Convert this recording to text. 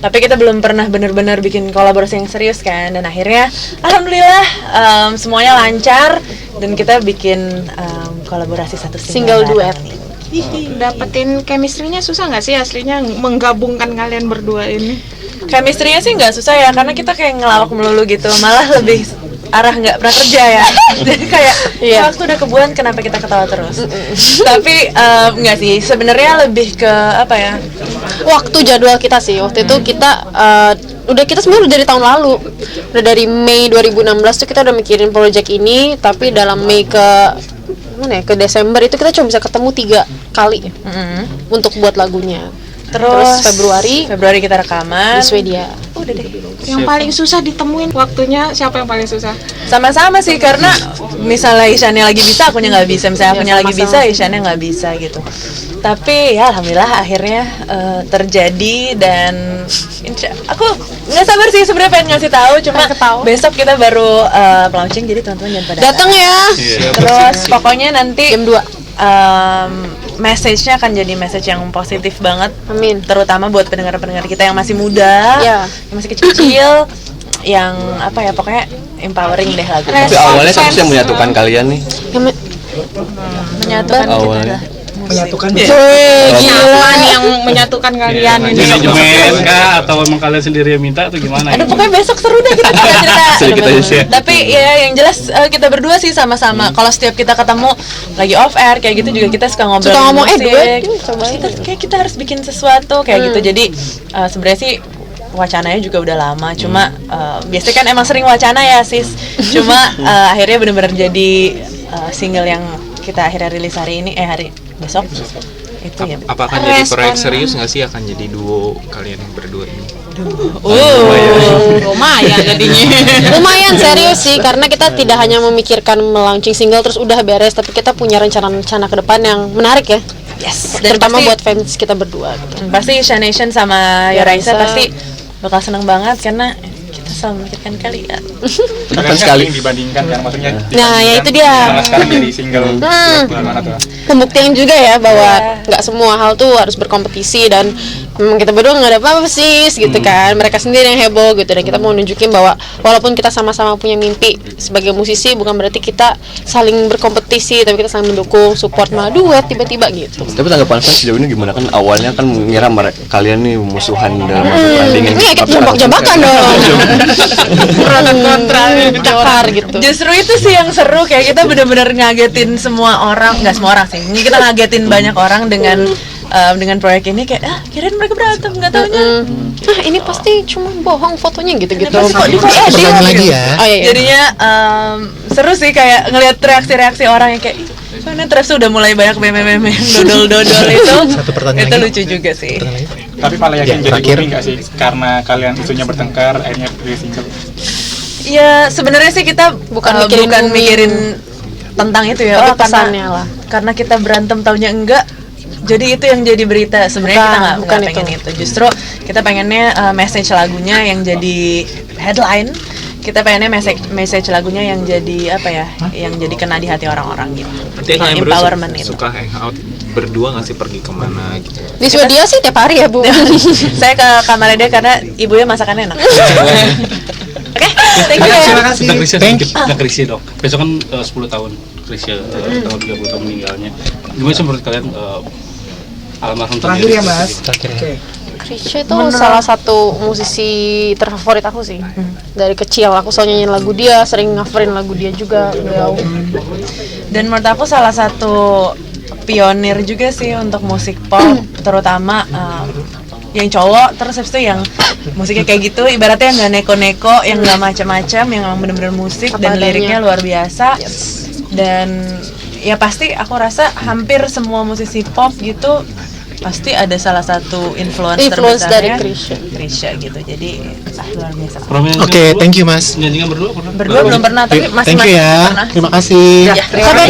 Tapi kita belum pernah benar-benar bikin kolaborasi yang serius kan. Dan akhirnya alhamdulillah semuanya lancar dan kita bikin kolaborasi satu single duet. Dapetin chemistry-nya susah nggak sih aslinya menggabungkan kalian berdua ini? Chemistry-nya sih nggak susah ya, karena kita kayak ngelawak melulu gitu, malah lebih arah nggak pernah kerja ya. Jadi kayak waktu udah kebuan kenapa kita ketawa terus. Tapi nggak sih, sebenarnya lebih ke apa ya, waktu jadwal kita sih. Waktu itu kita kita sebenarnya udah dari tahun lalu, udah dari Mei 2016 tuh kita udah mikirin project ini. Tapi dalam Mei ke Desember itu kita cuma bisa ketemu 3 kali untuk buat lagunya. Terus Februari kita rekaman di Swedia. Udah deh. Yang paling susah ditemuin waktunya siapa yang paling susah? Sama-sama sih, karena misalnya Isyanya lagi bisa, akunya nggak bisa. Misalnya akunya lagi bisa, Isyanya nggak bisa gitu. Tapi ya alhamdulillah akhirnya terjadi dan aku nggak sabar sih sebenarnya pengen ngasih tahu. Cuma besok kita baru launching, jadi teman-teman jangan pada datang ya. Terus pokoknya nanti jam 2 message-nya akan jadi message yang positif banget. Amin. Terutama buat pendengar-pendengar kita yang masih muda, yang masih kecil-kecil, yang apa ya, pokoknya empowering deh lagu. Tapi awalnya siapa sih yang menyatukan kalian nih? Menyatukan awalnya. Menyatukan Siapa yang menyatukan kalian ini? Manajemen kah atau emang kalian sendiri yang minta atau gimana? Aduh, pokoknya besok seru deh kita cerita. Tapi ya yang jelas kita berdua sih sama-sama. Kalau setiap kita ketemu lagi off air kayak gitu juga kita suka ngobrol. Suka ngomong kita harus bikin sesuatu kayak gitu. Jadi sebenarnya sih wacananya juga udah lama. Cuma biasanya kan emang sering wacana ya sis. Cuma akhirnya benar-benar jadi single yang kita akhirnya rilis hari besok itu ya. Apakah jadi proyek serius nggak sih, akan jadi duo kalian berdua ini? Lumayan jadinya. Lumayan serius sih, karena kita tidak hanya memikirkan melaunching single terus udah beres, tapi kita punya rencana-rencana ke depan yang menarik ya. Yes. Dan terutama buat fans kita berdua. Pasti Shanation sama Yoraisa pasti bakal seneng banget karena kita selalu memikirkan kalian. Kan sekali dibandingkan kan, maksudnya. Nah, ya itu dia. Sekarang jadi single. Gimana tuh? Pembuktian juga ya bahwa nggak semua hal tuh harus berkompetisi, dan memang kita berdua nggak ada apa-apa sih gitu kan. Mereka sendiri yang heboh gitu, dan kita mau nunjukin bahwa walaupun kita sama-sama punya mimpi sebagai musisi, bukan berarti kita saling berkompetisi, tapi kita saling mendukung, support, malah duet tiba-tiba gitu. Tapi tanggapan fans sejauh ini gimana? Kan awalnya kan mengira kalian nih musuhan dalam pertandingan. Iya, kita jambak-jambakan dong. Produk kontra cakar gitu. Justru itu sih yang seru, kayak kita benar-benar ngagetin semua orang, nggak semua orang sih. Ini kita ngagetin banyak orang dengan proyek ini, kayak kirain mereka berantem, nggak taunya. Ini pasti cuma bohong fotonya gitu-gitu. Lagi ya. Oh, iya. Jadinya seru sih kayak ngelihat reaksi-reaksi orang yang kayak soalnya terus udah mulai banyak meme-meme dodol-dodol itu. Itu lucu juga sih. Tapi malah yakin jadi booming nggak sih? Karena kalian isunya bertengkar, akhirnya rilis single. Ya sebenarnya sih kita bukan mikirin tentang itu ya, pesannya lah. Karena kita berantem taunya enggak. Jadi itu yang jadi berita. Sebenarnya kita nggak pengen itu. Justru kita pengennya message lagunya yang jadi headline. Kita pengennya message lagunya yang jadi apa ya? Yang jadi kena di hati orang-orang gitu. Berarti kalian Empowerment berdua itu. Suka hangout berdua nggak sih, pergi kemana gitu? Di Swedia sih tiap hari ya Bu. Saya ke kamarnya dia karena ibunya masakannya enak. Oke, thank you. Terima kasih. Kita Krisya dok. Besok kan 10 tahun Krisya, tahun 30 tahun meninggalnya. Gimana sih menurut kalian almarhum Terakhir ya Mas. Krisya itu salah satu musisi terfavorit aku sih. Dari kecil aku selalu nyanyiin lagu dia, sering coverin lagu dia juga. Dan menurut aku salah satu pionir juga sih untuk musik pop, terutama yang cowok. Terus habis itu yang musiknya kayak gitu, ibaratnya nggak neko-neko, yang nggak macam-macam, yang emang bener-bener musik dan liriknya luar biasa. Dan ya pasti aku rasa hampir semua musisi pop gitu pasti ada salah satu influence dari terbesarnya Krisya gitu. Jadi luar biasa. Oke, thank you Mas. Nyanyikan berdua pernah? Berdua belum pernah, tapi masih Thank you ya. pernah. Terima kasih. Ya, terima kasih.